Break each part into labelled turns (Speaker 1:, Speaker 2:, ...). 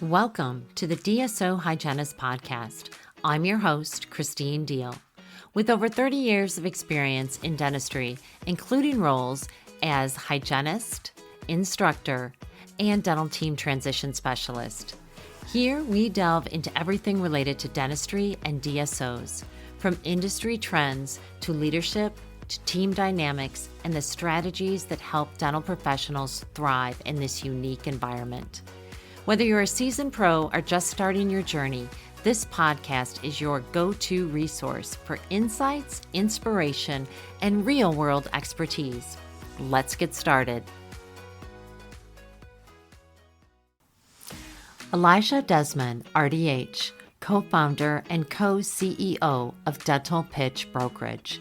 Speaker 1: Welcome to the DSO Hygienist Podcast. I'm your host, Christine Deal. With over 30 years of experience in dentistry, including roles as hygienist, instructor, and dental team transition specialist. Here we delve into everything related to dentistry and DSOs, from industry trends to leadership to team dynamics and the strategies that help dental professionals thrive in this unique environment. Whether you're a seasoned pro or just starting your journey, this podcast is your go-to resource for insights, inspiration, and real-world expertise. Let's get started. Elijah Desmond, RDH, co-founder and co-CEO of Dental Pitch Brokerage.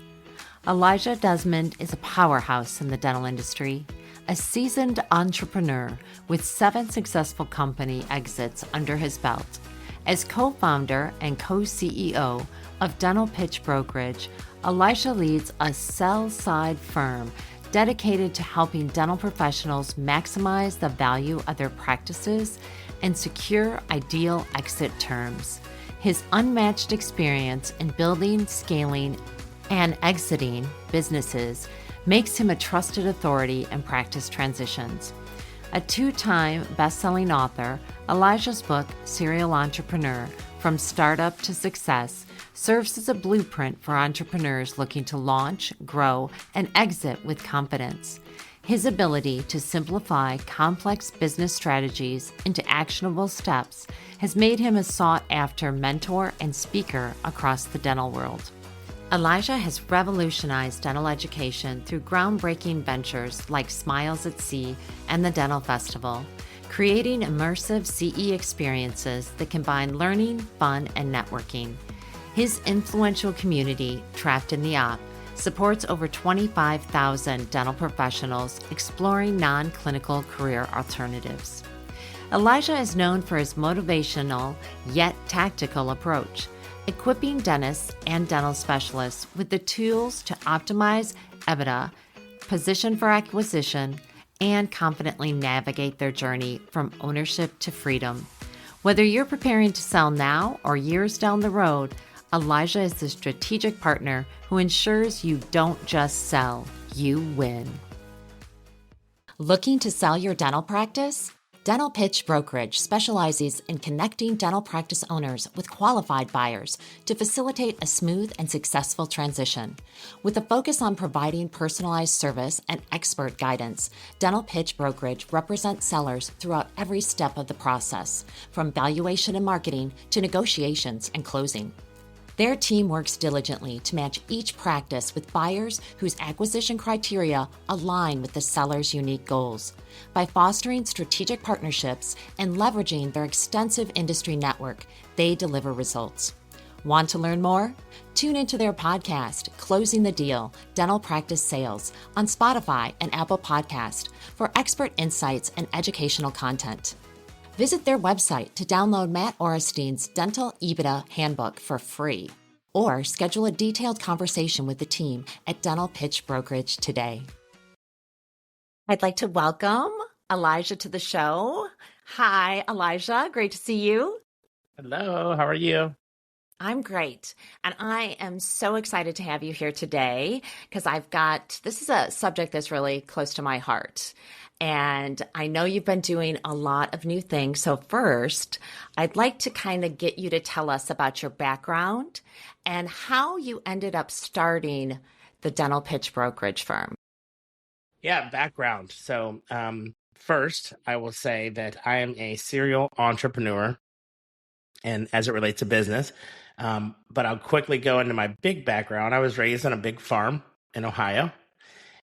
Speaker 1: Elijah Desmond is a powerhouse in the dental industry, a seasoned entrepreneur with 7 successful company exits under his belt. As co-founder and co-CEO of Dental Pitch Brokerage, Elijah leads a sell-side firm dedicated to helping dental professionals maximize the value of their practices and secure ideal exit terms. His unmatched experience in building, scaling, and exiting businesses makes him a trusted authority in practice transitions. A 2-time best-selling author, Elijah's book, Serial Entrepreneur: From Startup to Success, serves as a blueprint for entrepreneurs looking to launch, grow, and exit with confidence. His ability to simplify complex business strategies into actionable steps has made him a sought-after mentor and speaker across the dental world. Elijah has revolutionized dental education through groundbreaking ventures like Smiles at Sea and the Dental Festival, creating immersive CE experiences that combine learning, fun, and networking. His influential community, Trapped in the Op, supports over 25,000 dental professionals exploring non-clinical career alternatives. Elijah is known for his motivational yet tactical approach, equipping dentists and dental specialists with the tools to optimize EBITDA, position for acquisition, and confidently navigate their journey from ownership to freedom. Whether you're preparing to sell now or years down the road, Elijah is the strategic partner who ensures you don't just sell, you win. Looking to sell your dental practice? Dental Pitch Brokerage specializes in connecting dental practice owners with qualified buyers to facilitate a smooth and successful transition. With a focus on providing personalized service and expert guidance, Dental Pitch Brokerage represents sellers throughout every step of the process, from valuation and marketing to negotiations and closing. Their team works diligently to match each practice with buyers whose acquisition criteria align with the seller's unique goals. By fostering strategic partnerships and leveraging their extensive industry network, they deliver results. Want to learn more? Tune into their podcast, Closing the Deal: Dental Practice Sales, on Spotify and Apple Podcast for expert insights and educational content. Visit their website to download Matt Orestein's Dental EBITDA Handbook for free, or schedule a detailed conversation with the team at Dental Pitch Brokerage today. I'd like to welcome Elijah to the show. Hi, Elijah. Great to see you.
Speaker 2: Hello, how are you?
Speaker 1: I'm great. And I am so excited to have you here today because this is a subject that's really close to my heart. And I know you've been doing a lot of new things. So first, I'd like to kind of get you to tell us about your background and how you ended up starting the Dental Pitch Brokerage firm.
Speaker 2: Yeah, background. So, first, I will say that I am a serial entrepreneur, and as it relates to business, but I'll quickly go into my big background. I was raised on a big farm in Ohio,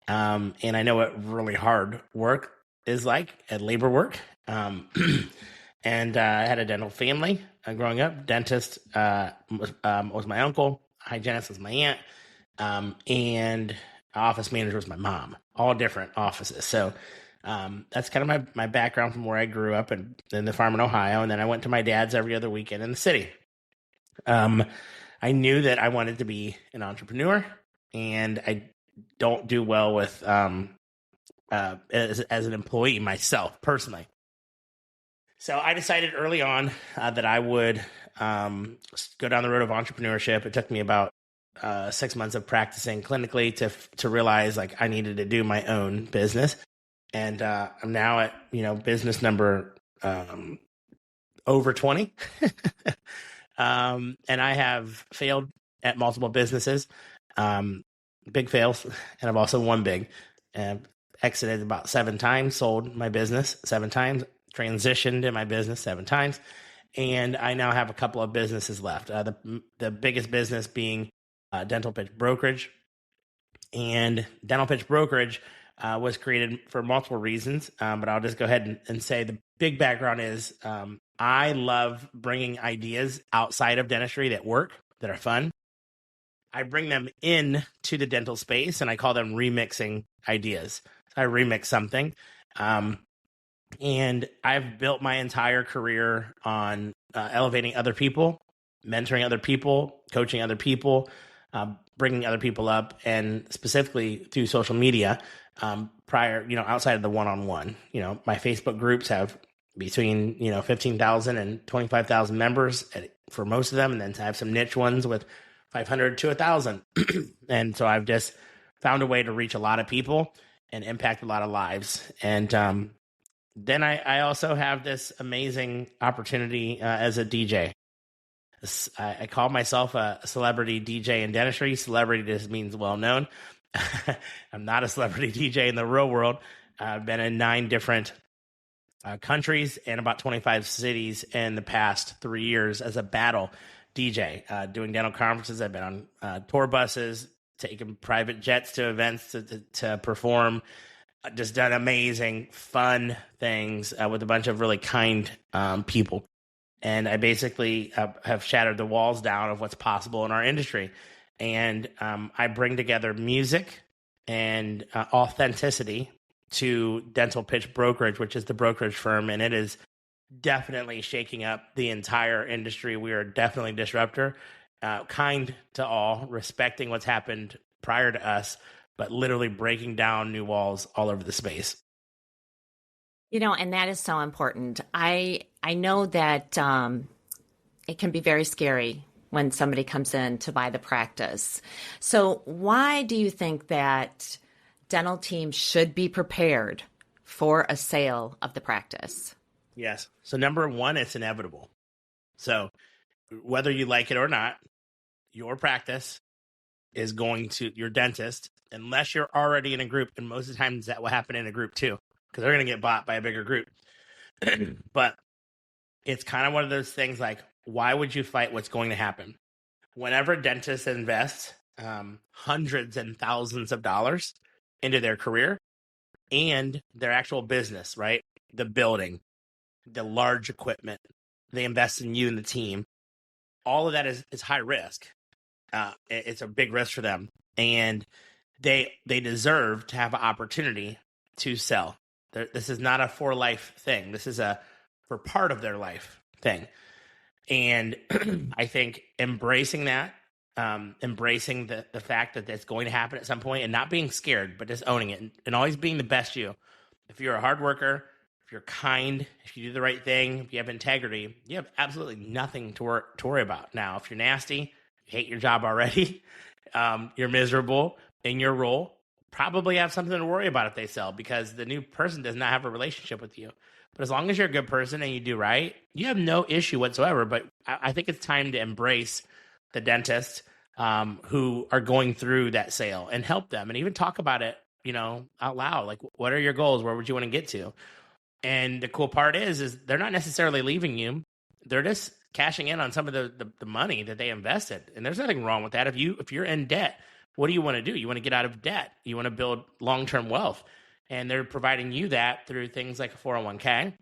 Speaker 2: and I know what really hard work is like at labor work. And I had a dental family growing up. Dentist was my uncle, hygienist was my aunt, and office manager was my mom. All different offices. So that's kind of my background from where I grew up in the farm in Ohio. And then I went to my dad's every other weekend in the city. I knew that I wanted to be an entrepreneur, and I don't do well with as an employee myself personally. So I decided early on that I would go down the road of entrepreneurship. It took me about 6 months of practicing clinically to realize like I needed to do my own business, and I'm now at business number over 20. And I have failed at multiple businesses, um, big fails, and I've also won big. Exited about 7 times, sold my business 7 times, transitioned in my business 7 times, and I now have a couple of businesses left. The biggest business being Dental Pitch Brokerage, and Dental Pitch Brokerage was created for multiple reasons, but I'll just go ahead and say the big background is I love bringing ideas outside of dentistry that work, that are fun. I bring them in to the dental space, and I call them remixing ideas. So I remix something. And I've built my entire career on elevating other people, mentoring other people, coaching other people, bringing other people up, and specifically through social media. Prior, outside of the one-on-one, my Facebook groups have between 15,000 and 25,000 members for most of them, and then I have some niche ones with 500 to 1,000. And so I've just found a way to reach a lot of people and impact a lot of lives. And then I also have this amazing opportunity as a DJ. I call myself a celebrity DJ in dentistry. Celebrity just means well-known. I'm not a celebrity DJ in the real world. I've been in 9 different countries and about 25 cities in the past 3 years as a battle DJ, doing dental conferences. I've been on tour buses, taking private jets to events to perform. Just done amazing, fun things with a bunch of really kind people. And I basically have shattered the walls down of what's possible in our industry. And I bring together music and authenticity to Dental Pitch Brokerage, which is the brokerage firm. And it is definitely shaking up the entire industry. We are definitely a disruptor, kind to all, respecting what's happened prior to us, but literally breaking down new walls all over the space.
Speaker 1: And that is so important. I know that it can be very scary when somebody comes in to buy the practice. So why do you think that dental teams should be prepared for a sale of the practice?
Speaker 2: Yes. So number one, it's inevitable. So whether you like it or not, your practice is going to your dentist, unless you're already in a group. And most of the times that will happen in a group too, because they're going to get bought by a bigger group. But it's kind of one of those things like, why would you fight what's going to happen? Whenever dentists invest hundreds and thousands of dollars into their career and their actual business, right? The building, the large equipment, they invest in you and the team. All of that is high risk. It's a big risk for them. And they deserve to have an opportunity to sell. This is not a for life thing. This is a for part of their life thing. And I think embracing that, embracing the fact that it's going to happen at some point, and not being scared, but just owning it and always being the best you. If you're a hard worker, if you're kind, if you do the right thing, if you have integrity, you have absolutely nothing to worry about. Now, if you're nasty, you hate your job already, you're miserable in your role, probably have something to worry about if they sell, because the new person does not have a relationship with you. But as long as you're a good person and you do right, you have no issue whatsoever. But I think it's time to embrace the dentists who are going through that sale and help them, and even talk about it, out loud. Like, what are your goals? Where would you want to get to? And the cool part is they're not necessarily leaving you. They're just cashing in on some of the money that they invested. And there's nothing wrong with that. If you're in debt, what do you want to do? You want to get out of debt. You want to build long-term wealth. And they're providing you that through things like a 401k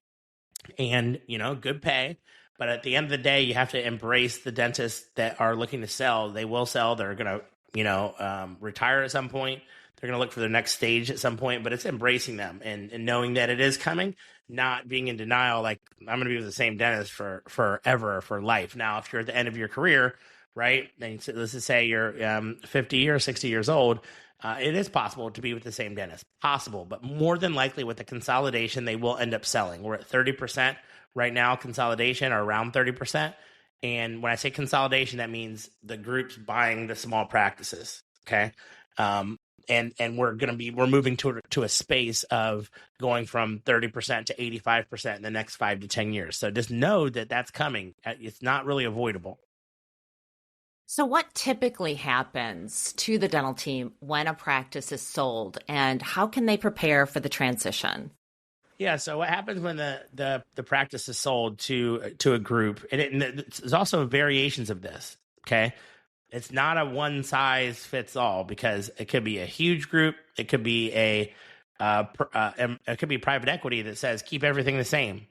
Speaker 2: and, good pay. But at the end of the day, you have to embrace the dentists that are looking to sell. They will sell. They're going to, retire at some point. They're going to look for their next stage at some point, but it's embracing them and knowing that it is coming, not being in denial. Like, I'm going to be with the same dentist for forever, for life. Now, if you're at the end of your career, right, then let's just say you're 50 or 60 years old, it is possible to be with the same dentist. Possible, but more than likely with the consolidation, they will end up selling. We're at 30% right now, consolidation are around 30%. And when I say consolidation, that means the group's buying the small practices. Okay. And we're moving to a space of going from 30% to 85% in the next 5 to 10 years. So just know that that's coming. It's not really avoidable.
Speaker 1: So, what typically happens to the dental team when a practice is sold, and how can they prepare for the transition?
Speaker 2: Yeah. So what happens when the practice is sold to a group, and there's also variations of this. Okay. It's not a one size fits all, because it could be a huge group. It could be it could be private equity that says keep everything the same.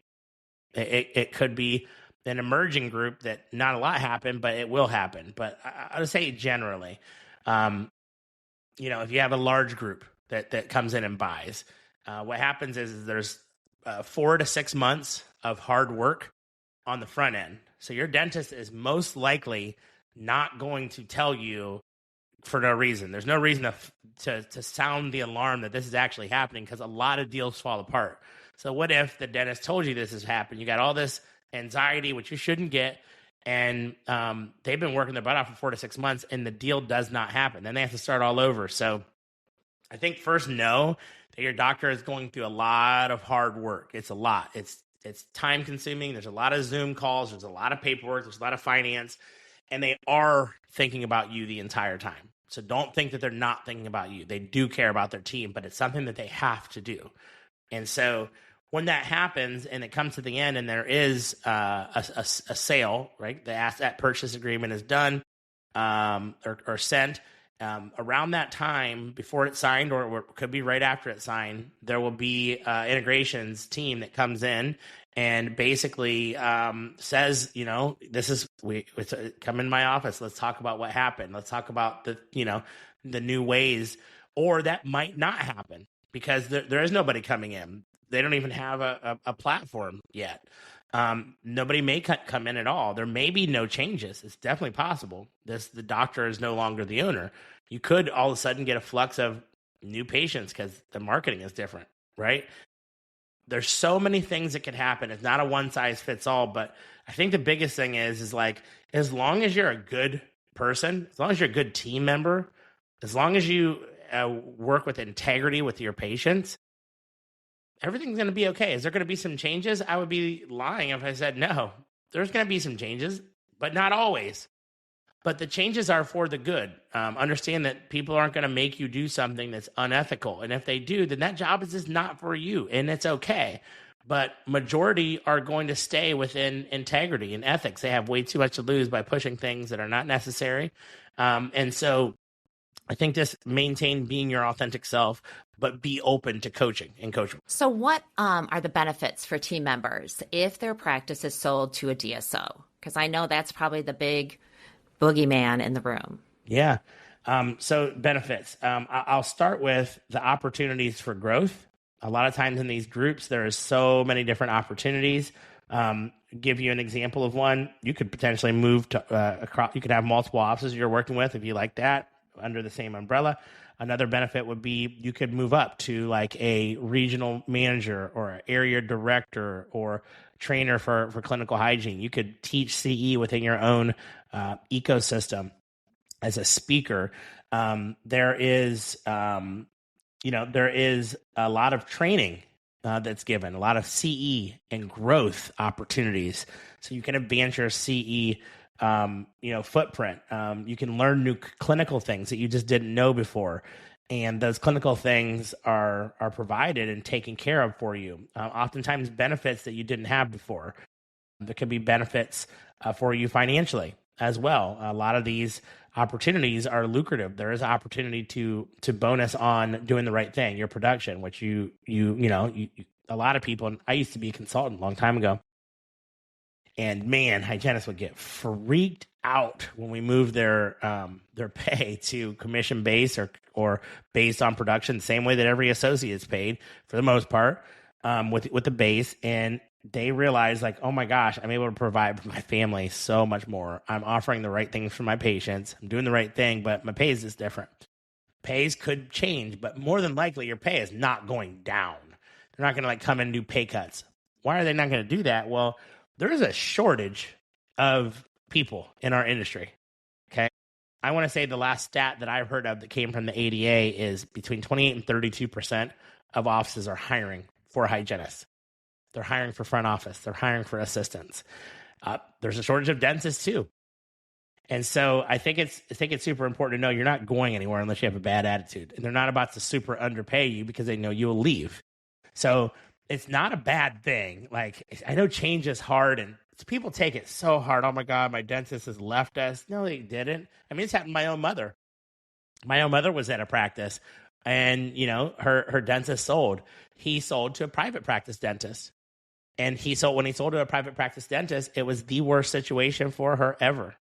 Speaker 2: It could be an emerging group that not a lot happened, but it will happen. But I would say generally, um, if you have a large group that comes in and buys, what happens is there's 4 to 6 months of hard work on the front end. So your dentist is most likely not going to tell you for no reason. There's no reason to sound the alarm that this is actually happening, because a lot of deals fall apart. So what if the dentist told you this has happened? You got all this anxiety, which you shouldn't get, and they've been working their butt off for 4 to 6 months, and the deal does not happen. Then they have to start all over. So I think first know that your doctor is going through a lot of hard work. It's a lot. It's time consuming. There's a lot of Zoom calls. There's a lot of paperwork. There's a lot of finance, and they are thinking about you the entire time. So don't think that they're not thinking about you. They do care about their team, but it's something that they have to do. And so when that happens and it comes to the end and there is a sale, right? The asset purchase agreement is done or sent. Around that time, before it's signed, or it could be right after it's signed, there will be integrations team that comes in and basically says, come in my office. Let's talk about what happened. Let's talk about the new ways, or that might not happen because there is nobody coming in. They don't even have a platform yet. Nobody may come in at all. There may be no changes. It's definitely possible. The doctor is no longer the owner. You could all of a sudden get a flux of new patients because the marketing is different, right? There's so many things that could happen. It's not a one size fits all, but I think the biggest thing is like, as long as you're a good person, as long as you're a good team member, as long as you work with integrity with your patients, everything's going to be okay. Is there going to be some changes? I would be lying if I said no. There's going to be some changes, but not always. But the changes are for the good. Understand that people aren't going to make you do something that's unethical. And if they do, then that job is just not for you, and it's okay. But majority are going to stay within integrity and ethics. They have way too much to lose by pushing things that are not necessary. And so I think just maintain being your authentic self, but be open to coaching and coaching.
Speaker 1: So, what are the benefits for team members if their practice is sold to a DSO? Because I know that's probably the big boogeyman in the room.
Speaker 2: Yeah. So benefits. I'll start with the opportunities for growth. A lot of times in these groups, there are so many different opportunities. Give you an example of one. You could potentially move to across. You could have multiple offices you're working with if you like that under the same umbrella. Another benefit would be you could move up to like a regional manager or an area director or trainer for clinical hygiene. You could teach CE within your own ecosystem as a speaker. There is a lot of training that's given, a lot of CE and growth opportunities. So you can advance your CE footprint. You can learn new clinical things that you just didn't know before. And those clinical things are provided and taken care of for you. Oftentimes benefits that you didn't have before. There could be benefits for you financially as well. A lot of these opportunities are lucrative. There is an opportunity to bonus on doing the right thing, your production, which you a lot of people, and I used to be a consultant a long time ago. And man, hygienists would get freaked out when we moved their pay to commission based or based on production, the same way that every associate's paid for the most part, with the base. And they realized like, oh my gosh, I'm able to provide for my family so much more. I'm offering the right things for my patients. I'm doing the right thing, but my pay is just different. Pays could change, but more than likely your pay is not going down. They're not going to like come in and do pay cuts. Why are they not going to do that? Well, there is a shortage of people in our industry. Okay. I want to say the last stat that I've heard of that came from the ADA is between 28 and 32% of offices are hiring for hygienists. They're hiring for front office. They're hiring for assistants. There's a shortage of dentists too. And so I think it's super important to know you're not going anywhere unless you have a bad attitude. And they're not about to super underpay you because they know you'll leave. So it's not a bad thing. Like, I know change is hard and people take it so hard. Oh my God, my dentist has left us. No, they didn't. I mean, it's happened to my own mother. My own mother was at a practice and, her dentist sold. He sold to a private practice dentist. And when he sold to a private practice dentist, it was the worst situation for her ever.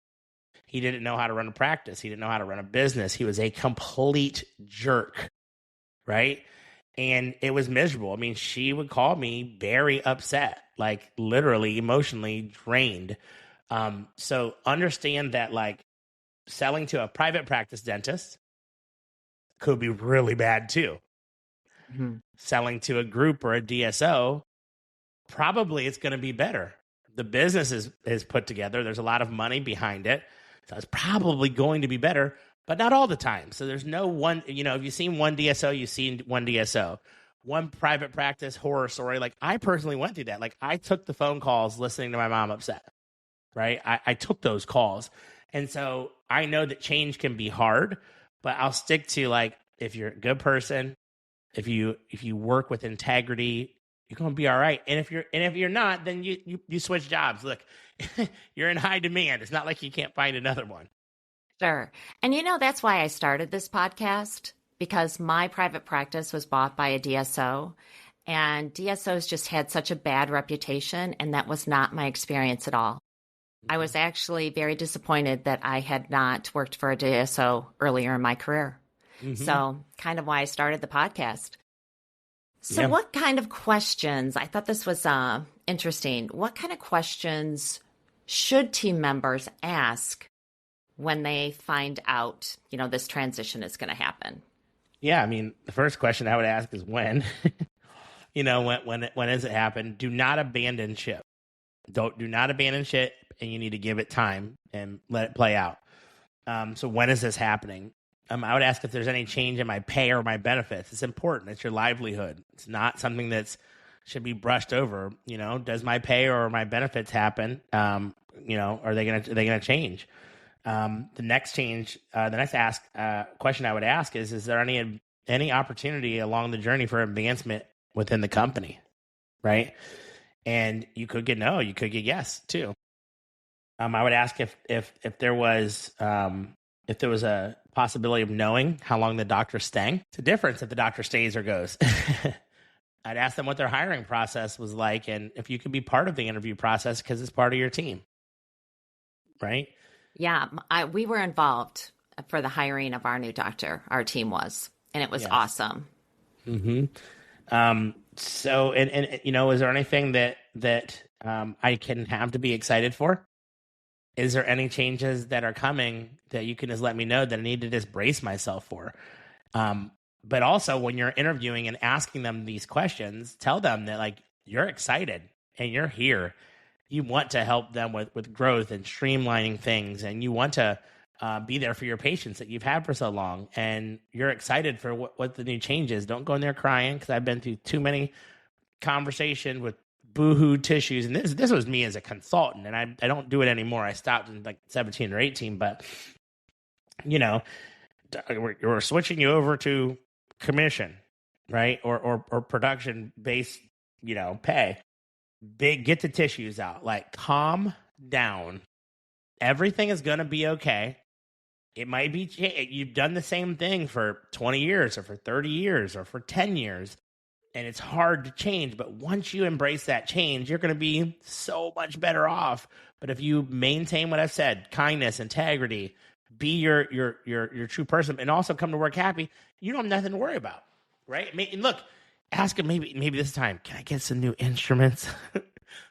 Speaker 2: He didn't know how to run a practice. He didn't know how to run a business. He was a complete jerk, right? And it was miserable. I mean, she would call me very upset, like literally emotionally drained. So understand that like selling to a private practice dentist could be really bad too. Mm-hmm. Selling to a group or a DSO, probably it's going to be better. The business is put together. There's a lot of money behind it. So it's probably going to be better, but not all the time. So there's no one, if you've seen one DSO, you've seen one DSO. One private practice horror story. Like I personally went through that. Like I took the phone calls listening to my mom upset, right? I took those calls. And so I know that change can be hard, but I'll stick to like, if you're a good person, if you work with integrity, you're going to be all right. And if you're not, then you switch jobs. Look, you're in high demand. It's not like you can't find another one.
Speaker 1: Sure. And that's why I started this podcast, because my private practice was bought by a DSO, and DSOs just had such a bad reputation, and that was not my experience at all. Mm-hmm. I was actually very disappointed that I had not worked for a DSO earlier in my career. Mm-hmm. So kind of why I started the podcast. So What kind of questions, I thought this was interesting, what kind of questions should team members ask when they find out, this transition is going to happen?
Speaker 2: Yeah, I mean, the first question I would ask is when. When does it happen? Do not abandon ship. Do not abandon ship, and you need to give it time and let it play out. So when is this happening? I would ask if there's any change in my pay or my benefits. It's important. It's your livelihood. It's not something that's should be brushed over. Does my pay or my benefits happen? Are they gonna change? The next question I would ask is there any opportunity along the journey for advancement within the company, right? And you could get no, you could get yes too. I would ask if there was a possibility of knowing how long the doctor's staying. It's a difference if the doctor stays or goes. I'd ask them what their hiring process was like, and if you could be part of the interview process because it's part of your team, right?
Speaker 1: Yeah, we were involved for the hiring of our new doctor. Our team was, and it was awesome.
Speaker 2: Mm-hmm. So, and is there anything that I can have to be excited for? Is there any changes that are coming that you can just let me know that I need to just brace myself for? But also when you're interviewing and asking them these questions, tell them that like you're excited and you're here. You want to help them with growth and streamlining things, and you want to be there for your patients that you've had for so long, and you're excited for what the new change is. Don't go in there crying, because I've been through too many conversations with boohoo tissues, and this was me as a consultant, and I don't do it anymore. I stopped in like 17 or 18, but we're switching you over to commission, right, or production based pay. Get the tissues out, like calm down. Everything is going to be okay. It might be you've done the same thing for 20 years or for 30 years or for 10 years, and it's hard to change. But once you embrace that change, you're going to be so much better off. But if you maintain what I've said, kindness, integrity, be your true person, and also come to work happy, you don't have nothing to worry about, right? And look, ask him maybe this time, can I get some new instruments?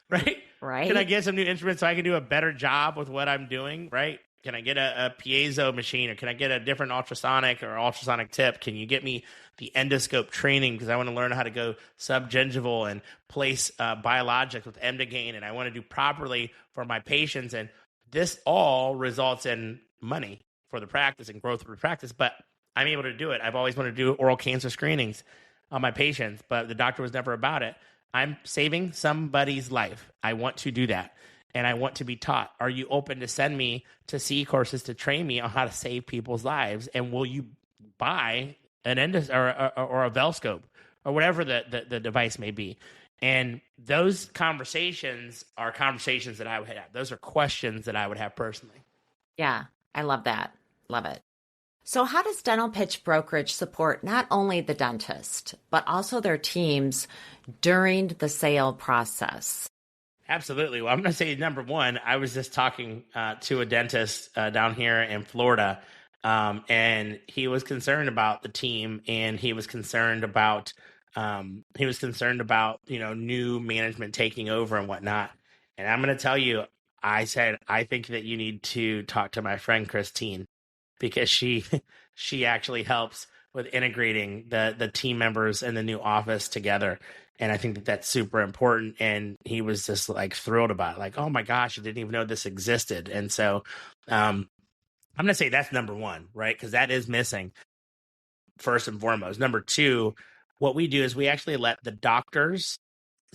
Speaker 2: Right? Can I get some new instruments so I can do a better job with what I'm doing, right? Can I get a piezo machine, or can I get a different ultrasonic or ultrasonic tip? Can you get me the endoscope training because I want to learn how to go subgingival and place biologics with Emdogain, and I want to do properly for my patients. And this all results in money for the practice and growth for the practice, but I'm able to do it. I've always wanted to do oral cancer screenings on my patients, but the doctor was never about it. I'm saving somebody's life. I want to do that. And I want to be taught. Are you open to send me to CE courses to train me on how to save people's lives? And will you buy an endos or a Velscope or whatever the device may be? And those conversations are conversations that I would have. Those are questions that I would have personally.
Speaker 1: Yeah, I love that. Love it. So how does Dental Pitch Brokerage support not only the dentist, but also their teams during the sale process?
Speaker 2: Absolutely. Well, I'm going to say number one, I was just talking to a dentist down here in Florida, and he was concerned about the team, and he was concerned about new management taking over and whatnot. And I'm going to tell you, I said I think that you need to talk to my friend Christine because she actually helps with integrating the team members in the new office together. And I think that that's super important. And he was just like thrilled about it. Like, oh my gosh, I didn't even know this existed. And so I'm going to say that's number one, right? Because that is missing first and foremost. Number two, what we do is we actually let the doctors.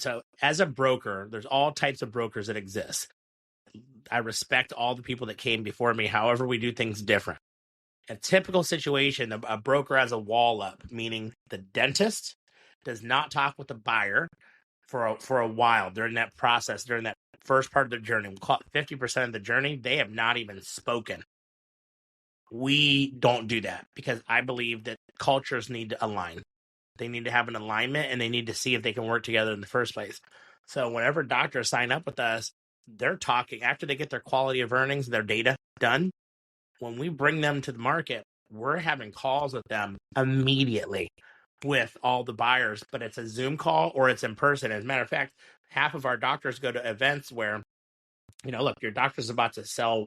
Speaker 2: So as a broker, there's all types of brokers that exist. I respect all the people that came before me. However, we do things different. A typical situation, a broker has a wall up, meaning the dentist does not talk with the buyer for a while during that process, during that first part of the journey. We'll call it 50% of the journey. They have not even spoken. We don't do that because I believe that cultures need to align. They need to have an alignment and they need to see if they can work together in the first place. So whenever doctors sign up with us, they're talking after they get their quality of earnings, their data done. When we bring them to the market, we're having calls with them immediately with all the buyers, but it's a Zoom call or it's in person. As a matter of fact, half of our doctors go to events where, look, your doctor's about to sell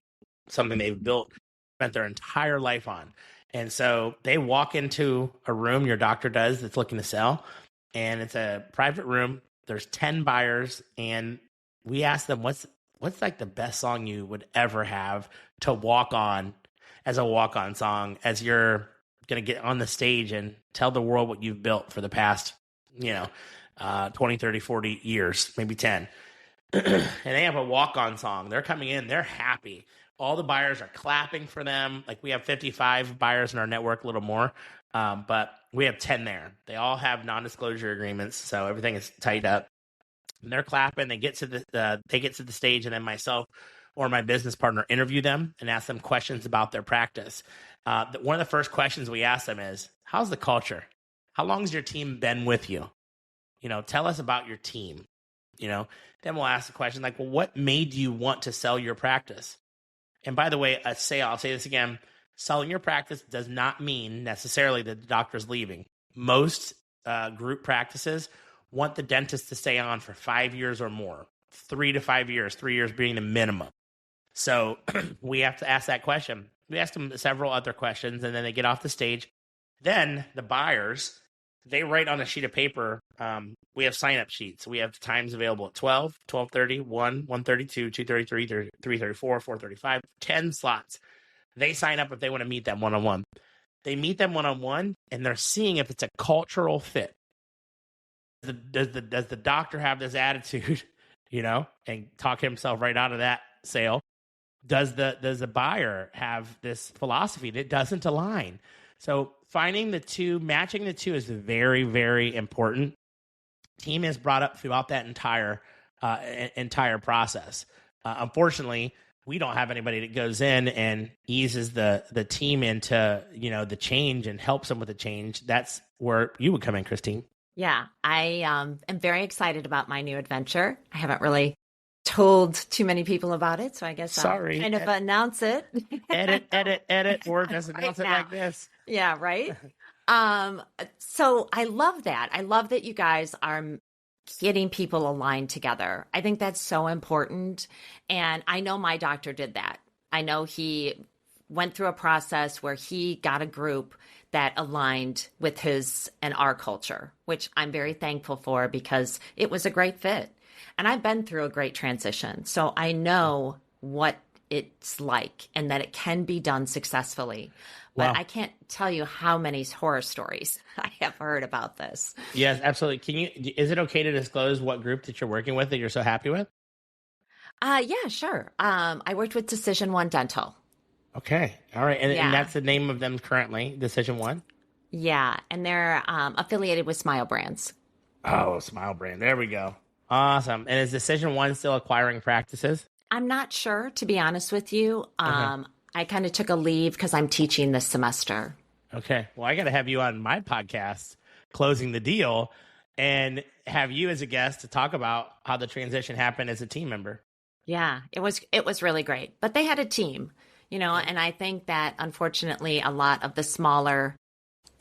Speaker 2: something they've built, spent their entire life on. And so they walk into a room, your doctor does, that's looking to sell, and it's a private room. There's 10 buyers, and we ask them, what's like the best song you would ever have to walk on as a walk-on song as you're going to get on the stage and tell the world what you've built for the past, 20, 30, 40 years, maybe 10. And they have a walk-on song. They're coming in. They're happy. All the buyers are clapping for them. Like we have 55 buyers in our network, a little more, but we have 10 there. They all have non-disclosure agreements, so everything is tied up. And they're clapping. They get to the stage, and then myself or my business partner interview them and ask them questions about their practice. One of the first questions we ask them is, how's the culture? How long has your team been with you? Tell us about your team. Then we'll ask the question like, well, what made you want to sell your practice? And by the way, I'll say this again, selling your practice does not mean necessarily that the doctor's leaving. Most group practices want the dentist to stay on for 5 years or more, 3 to 5 years, 3 years being the minimum. So we have to ask that question. We ask them several other questions, and then they get off the stage. Then the buyers, they write on a sheet of paper. We have sign-up sheets. We have times available at 12, 12:30, 1, 1:32, 2:33, 3:34, 4:35, 10 slots. They sign up if they want to meet them one-on-one. They meet them one-on-one, and they're seeing if it's a cultural fit. Does the doctor have this attitude, and talk himself right out of that sale? Does the buyer have this philosophy that doesn't align? So finding the two, matching the two is very, very important. Team is brought up throughout that entire process. Unfortunately, we don't have anybody that goes in and eases the team into the change and helps them with the change. That's where you would come in, Christine.
Speaker 1: Yeah, I am very excited about my new adventure. I haven't really told too many people about it, so I guess I'll kind of announce it.
Speaker 2: edit, or just announce
Speaker 1: Right
Speaker 2: it
Speaker 1: now.
Speaker 2: like this.
Speaker 1: Yeah, right? So I love that. I love that you guys are getting people aligned together. I think that's so important. And I know my doctor did that. I know he went through a process where he got a group that aligned with his and our culture, which I'm very thankful for because it was a great fit. And I've been through a great transition. So I know what it's like and that it can be done successfully. But
Speaker 2: Wow.
Speaker 1: I can't tell you how many horror stories I have heard about this.
Speaker 2: Yes, absolutely. Is it okay to disclose what group that you're working with that you're so happy with?
Speaker 1: Yeah, sure. I worked with Decision One Dental.
Speaker 2: Okay. All right. And
Speaker 1: Yeah.
Speaker 2: that's the name of them currently, Decision One?
Speaker 1: Yeah. And they're affiliated with Smile Brands.
Speaker 2: Oh, Smile Brand. There we go. Awesome. And is Decision One still acquiring practices?
Speaker 1: I'm not sure, to be honest with you.
Speaker 2: Okay.
Speaker 1: I kind of took a leave because I'm teaching this semester.
Speaker 2: Okay. Well, I got to have you on my podcast, Closing the Deal, and have you as a guest to talk about how the transition happened as a team member.
Speaker 1: Yeah, it was really great. But they had a team, and I think that unfortunately a lot of the smaller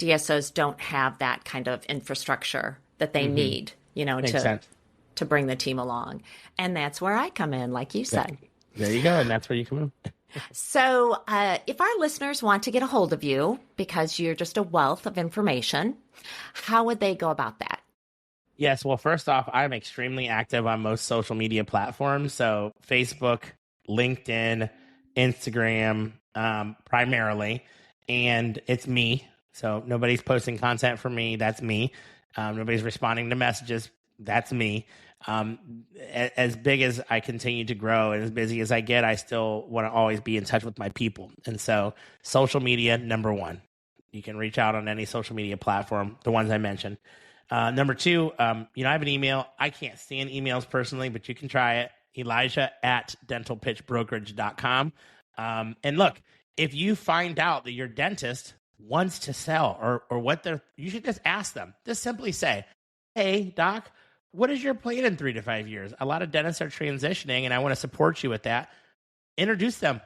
Speaker 1: DSOs don't have that kind of infrastructure that they need,
Speaker 2: Makes sense.
Speaker 1: to bring the team along. And that's where I come in, like you said.
Speaker 2: There you go. And that's where you come in.
Speaker 1: So if our listeners want to get a hold of you because you're just a wealth of information, how would they go about that?
Speaker 2: Yes. Well, first off, I'm extremely active on most social media platforms. So Facebook, LinkedIn, Instagram, primarily. And it's me. So nobody's posting content for me. That's me. Nobody's responding to messages. That's me. As big as I continue to grow and as busy as I get, I still want to always be in touch with my people. And so social media, number one. You can reach out on any social media platform, the ones I mentioned. Number two, I have an email. I can't stand emails personally, but you can try it. Elijah@dentalpitchbrokerage.com. And look, if you find out that your dentist wants to sell or you should just ask them. Just simply say, hey, doc, what is your plan in 3 to 5 years? A lot of dentists are transitioning and I want to support you with that. Introduce them.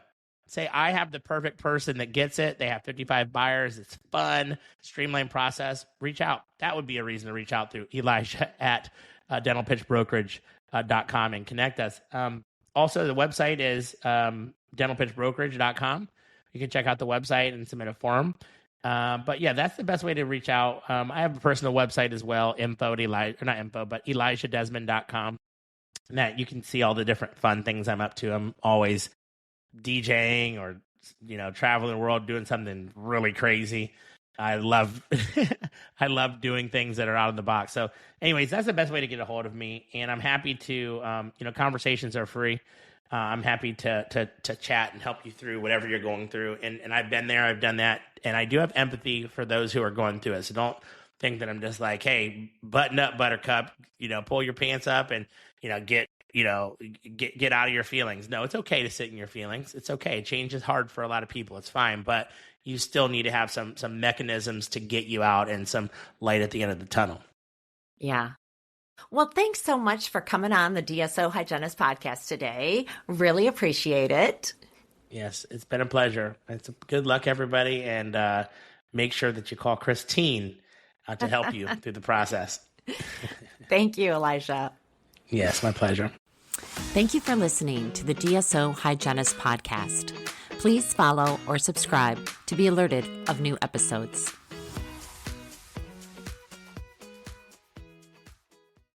Speaker 2: Say, I have the perfect person that gets it. They have 55 buyers. It's fun, streamlined process. Reach out. That would be a reason to reach out to Elijah at dentalpitchbrokerage.com and connect us. Also, the website is dentalpitchbrokerage.com. You can check out the website and submit a form. But yeah, that's the best way to reach out. I have a personal website as well, ElijahDesmond.com. And that you can see all the different fun things I'm up to. I'm always DJing or traveling the world doing something really crazy. I love I love doing things that are out of the box. So anyways, that's the best way to get a hold of me. And I'm happy to conversations are free. I'm happy to chat and help you through whatever you're going through. And I've been there, I've done that. And I do have empathy for those who are going through it. So don't think that I'm just like, hey, button up, buttercup, pull your pants up and, get out of your feelings. No, it's okay to sit in your feelings. It's okay. Change is hard for a lot of people. It's fine. But you still need to have some mechanisms to get you out and some light at the end of the tunnel.
Speaker 1: Yeah. Well, thanks so much for coming on the DSO Hygienist podcast today. Really appreciate it.
Speaker 2: Yes, it's been a pleasure. It's good luck, everybody. And make sure that you call Christine to help you through the process.
Speaker 1: Thank you, Elijah.
Speaker 2: Yes, my pleasure.
Speaker 1: Thank you for listening to the DSO Hygienist podcast. Please follow or subscribe to be alerted of new episodes.